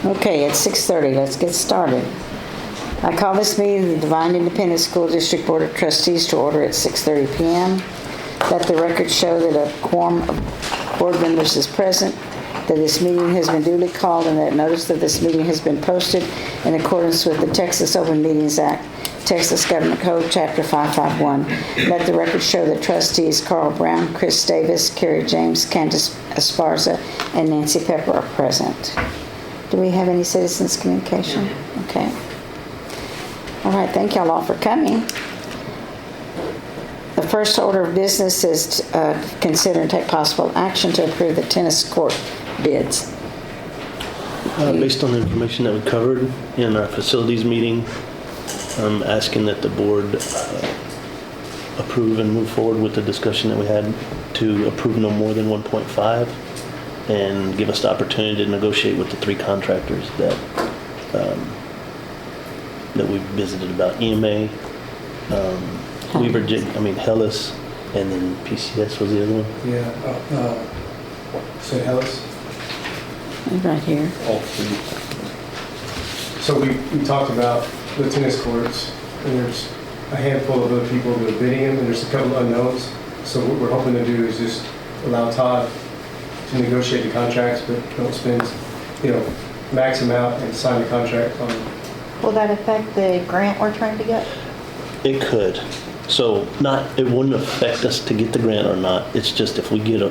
Okay, it's 6:30. Let's get started. I call this meeting of the Devine Independent School District Board of Trustees to order at 6:30 p.m. Let the record show that a quorum of board members is present, that this meeting has been duly called, and that notice of this meeting has been posted in accordance with the Texas Open Meetings Act, Texas Government Code, Chapter 551. Let the record show that trustees Carl Brown, Chris Davis, Carrie James, Candace Esparza, and Nancy Pepper are present. Do we have any citizens communication? Okay. All right, thank y'all all for coming. The first order of business is to consider and take possible action to approve the tennis court bids. Based on the information that we covered in our facilities meeting, I'm asking that the board approve and move forward with the discussion that we had to approve no more than 1.5 and give us the opportunity to negotiate with the three contractors that we visited about: EMA, Hellas, and then PCS was the other one. Yeah, so Hellas. Right here. All three. So we talked about the tennis courts, and there's a handful of other people that are bidding them, and there's a couple of unknowns. So what we're hoping to do is just allow Todd to negotiate the contracts, but don't spend, max them out and sign the contract on them. Will that affect the grant we're trying to get? It could. So it wouldn't affect us to get the grant or not. It's just if we get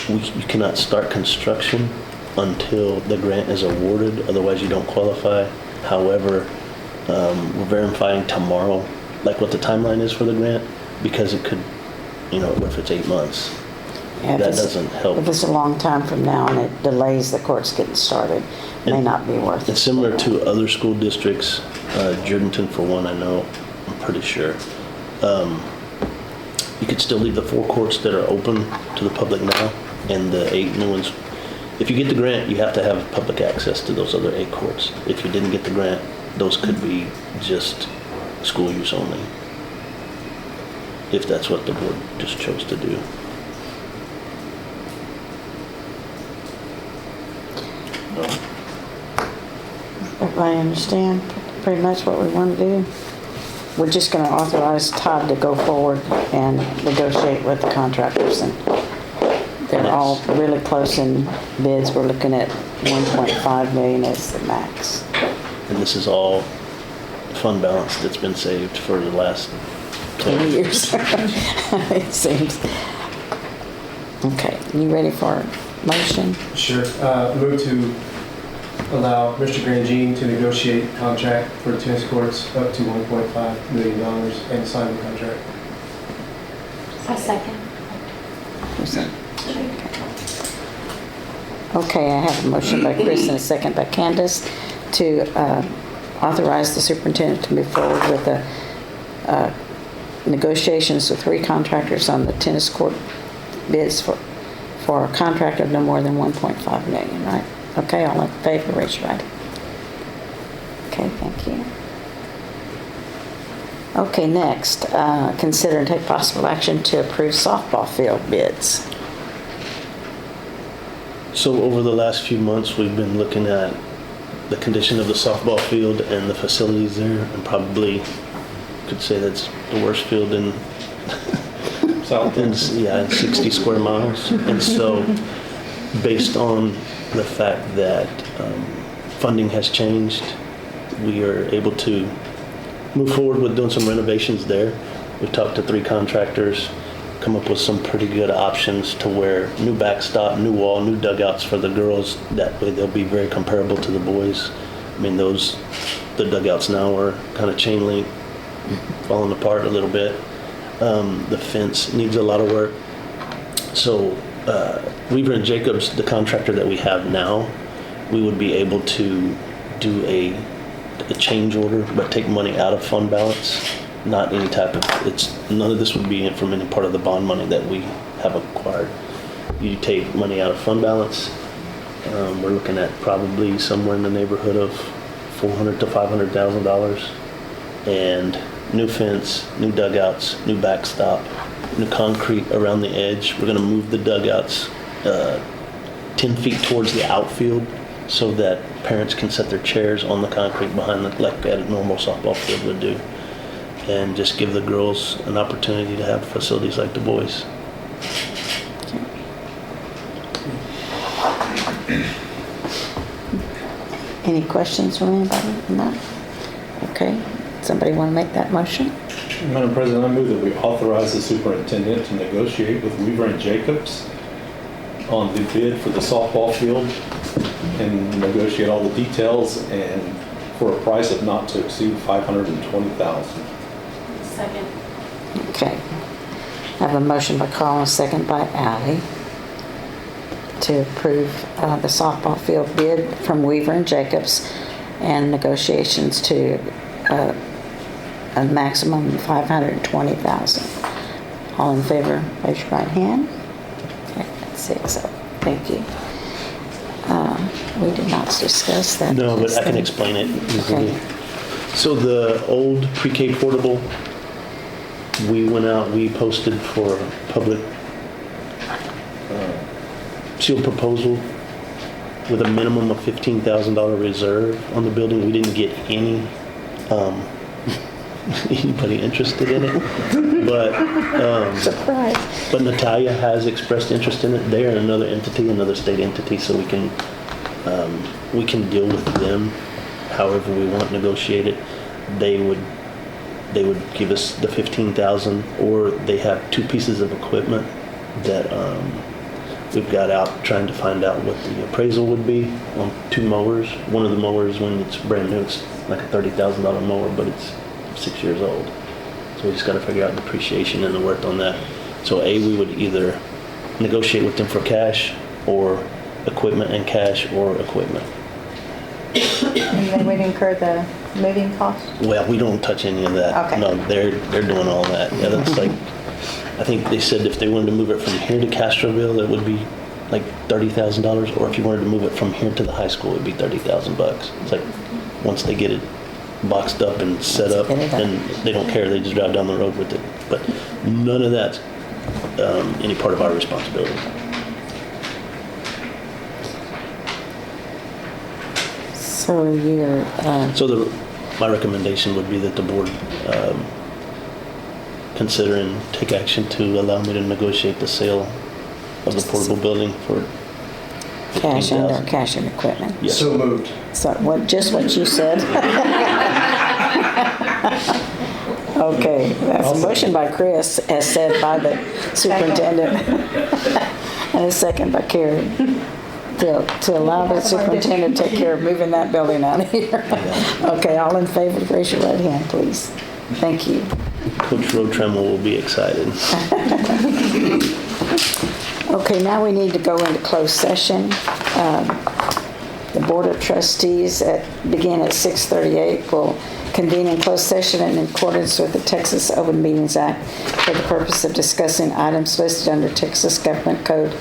you cannot start construction until the grant is awarded. Otherwise, you don't qualify. However, we're verifying tomorrow, like what the timeline is for the grant, because it could, what if it's 8 months? Yeah, that doesn't help. If it's a long time from now and it delays the courts getting started, it may not be worth it. It's similar to other school districts, Jordanton for one, I know, I'm pretty sure. You could still leave the 4 courts that are open to the public now and the 8 new ones. If you get the grant, you have to have public access to those other 8 courts. If you didn't get the grant, those could be just school use only, if that's what the board just chose to do. Everybody understand pretty much what we want to do? We're just going to authorize Todd to go forward and negotiate with the contractors, and they're all really close in bids. We're looking at 1.5 million as the max. And this is all fund balance that's been saved for the last 20 years, it seems. Okay, you ready for a motion? Sure. Move to allow Mr. Grandjean to negotiate a contract for the tennis courts up to $1.5 million and sign the contract. A second. Okay, I have a motion by Chris and a second by Candace to authorize the superintendent to move forward with the negotiations with 3 contractors on the tennis court bids for a contract of no more than 1.5 million, right? Okay, all in favor, raise your right. Okay, thank you. Okay, next, consider and take possible action to approve softball field bids. So over the last few months, we've been looking at the condition of the softball field and the facilities there, and probably could say that's the worst field in 60 square miles. And so based on the fact that funding has changed, we are able to move forward with doing some renovations there. We've talked to 3 contractors, come up with some pretty good options to where new backstop, new wall, new dugouts for the girls. That way they'll be very comparable to the boys. I mean, the dugouts now are kind of chain link, falling apart a little bit. The fence needs a lot of work. So Weaver and Jacobs, the contractor that we have now, we would be able to do a change order, but take money out of fund balance. Not any type of, none of this would be from any part of the bond money that we have acquired. You take money out of fund balance. We're looking at probably somewhere in the neighborhood of $400,000 to $500,000, and new fence, new dugouts, new backstop, new concrete around the edge. We're going to move the dugouts 10 feet towards the outfield so that parents can set their chairs on the concrete behind the, like at a normal softball field would do, and just give the girls an opportunity to have facilities like the boys. Any questions from anybody on that? Okay, somebody want to make that motion? Madam President, I move that we authorize the superintendent to negotiate with Weaver and Jacobs on the bid for the softball field and negotiate all the details and for a price of not to exceed $520,000. Second. Okay. I have a motion by Carl and a second by Ally to approve the softball field bid from Weaver and Jacobs and negotiations to a maximum of $520,000. All in favor, raise your right hand. Okay, that's 6. Thank you. We did not discuss that. No, but I can explain it easily. Okay. So the old pre-K portable, we went out, we posted for a public sealed proposal with a minimum of $15,000 reserve on the building. We didn't get anybody interested in it, but Surprise. but Natalia has expressed interest in it. They are another entity, another state entity, so we can deal with them however we want, negotiate it. They would give us the $15,000, or they have 2 pieces of equipment that we've got out trying to find out what the appraisal would be on 2 mowers. One of the mowers, when it's brand new, it's like a $30,000 mower, but it's 6 years old. So we just got to figure out depreciation and the worth on that. So we would either negotiate with them for cash or equipment and cash or equipment. And then we'd incur the moving cost? Well, we don't touch any of that. Okay. No, they're doing all that. Yeah, that's like, I think they said if they wanted to move it from here to Castroville, it would be like $30,000, or if you wanted to move it from here to the high school, it would be $30,000. It's like, once they get it boxed up and set up, and they don't care, they just drive down the road with it. But none of that's any part of our responsibility. So you're, So my recommendation would be that the board consider and take action to allow me to negotiate the sale of the portable building for cash and or $15,000. cash and equipment. Yes. So moved. So just what you said? Okay, that's a motion by Chris, as said by the superintendent, and a second by Carrie, to allow the superintendent to take care of moving that building out of here. Okay, all in favor, raise your right hand, please. Thank you. Coach Rotremmel will be excited. Okay, now we need to go into closed session. The Board of Trustees begin at 6:38 will convene in closed session in accordance with the Texas Open Meetings Act for the purpose of discussing items listed under Texas Government Code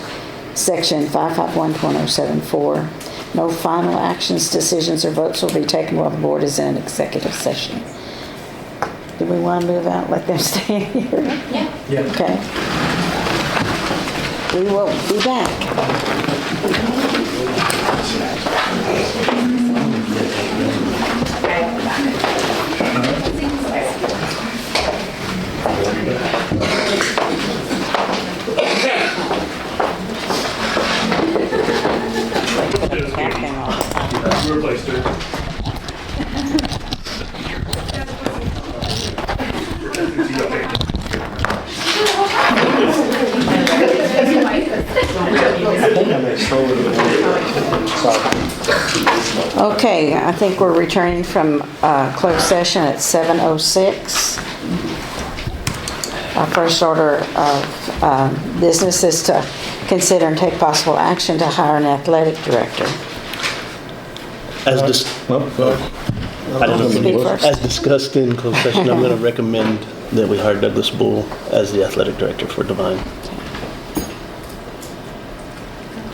Section 551.1074. No final actions, decisions, or votes will be taken while the board is in an executive session. Do we want to move out, let them stay here? Yeah. Okay. We will be back. Okay, I think we're returning from closed session at 7:06. Our first order of business is to consider and take possible action to hire an athletic director. As Speak first. As discussed in closed session, I'm going to recommend that we hire Douglas Bull as the athletic director for Devine.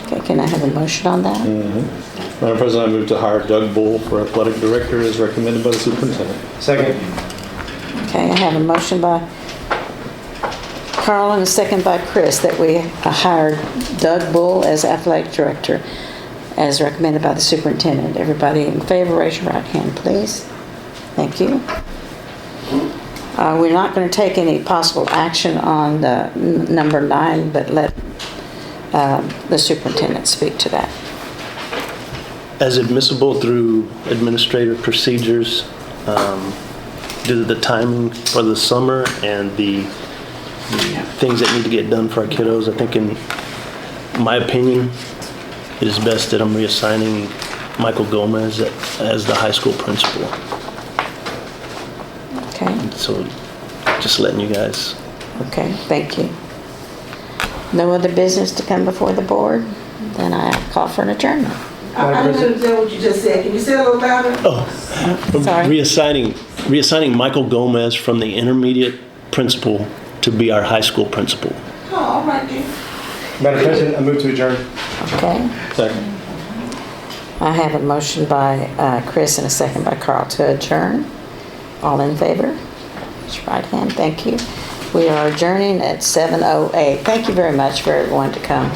Okay, can I have a motion on that? Madam President, I move to hire Doug Bull for athletic director as recommended by the superintendent. Second. Okay, I have a motion by Carl and a second by Chris that we hire Doug Bull as athletic director. as recommended by the superintendent. Everybody in favor, raise your right hand, please. Thank you. We're not going to take any possible action on the number 9, but let the superintendent speak to that. As admissible through administrative procedures, due to the timing for the summer and the things that need to get done for our kiddos, I think in my opinion, it is best that I'm reassigning Michael Gomez as the high school principal. Okay? So just letting you guys. Okay, thank you. No other business to come before the board? Then I call for an adjournment. I didn't understand what you just said. Can you say it a little louder? Sorry. Reassigning Michael Gomez from the intermediate principal to be our high school principal. Oh, all right then. Madam President, I move to adjourn. Okay. Second. I have a motion by Chris and a second by Carl to adjourn. All in favor? Raise your right hand. Thank you. We are adjourning at 7:08. Thank you very much for everyone to come.